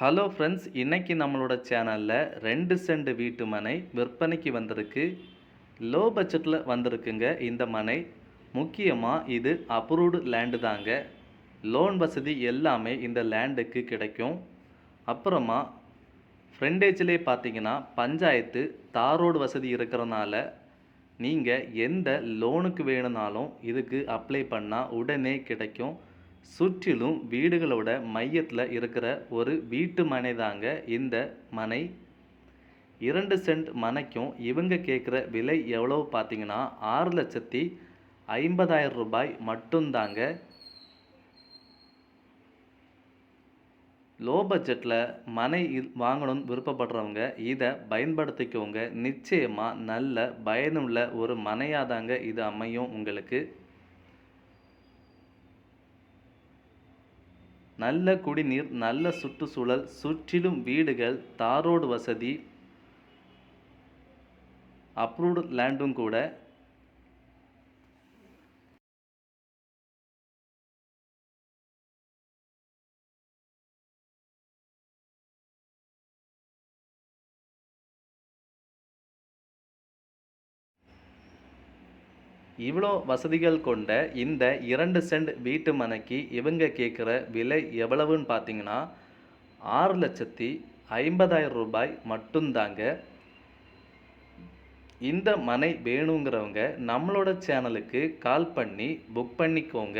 Hello friends, இன்னைக்கு நம்மளோட சேனலில் 2 சென்ட் வீட்டு மனை விற்பனைக்கு வந்திருக்கு. லோ பட்ஜெட்டில் வந்திருக்குங்க இந்த மனை. முக்கியமாக இது அப்ரூவ்டு லேண்டு தாங்க. லோன் வசதி எல்லாமே இந்த லேண்டுக்கு கிடைக்கும். அப்புறமா ஃப்ரண்டேஜ்லேயே பார்த்தீங்கன்னா பஞ்சாயத்து தார் ரோடு வசதி இருக்கிறனால நீங்கள் எந்த லோனுக்கு வேணும்னாலும் இதுக்கு அப்ளை பண்ணால் உடனே கிடைக்கும். சுற்றிலும் வீடுகளோட மையத்தில் இருக்கிற ஒரு வீட்டு மனை தாங்க இந்த மனை. 2 சென்ட் மனைக்கும் இவங்க கேட்குற விலை எவ்வளோ பார்த்தீங்கன்னா 6,50,000 ரூபாய் மட்டும்தாங்க. லோ பட்ஜெட்டில் மனை வாங்கணும்னு விருப்பப்படுறவங்க இதை பயன்படுத்திக்கோங்க. நிச்சயமாக நல்ல பயனுள்ள ஒரு மனையாக தாங்க இது அமையும் உங்களுக்கு. நல்ல குடிநீர், நல்ல சுற்றுச்சூழல், சுற்றிலும் வீடுகள், தார் ரோடு வசதி, அப்ரூவ்டு லேண்டும் கூட. இவ்வளோ வசதிகள் கொண்ட இந்த 2 சென்ட் வீட்டு மனைக்கு இவங்க கேட்குற விலை எவ்வளவுன்னு பார்த்தீங்கன்னா 6,50,000 ரூபாய் மட்டும்தாங்க. இந்த மனை வேணுங்கிறவங்க நம்மளோட சேனலுக்கு கால் பண்ணி புக் பண்ணிக்கோங்க.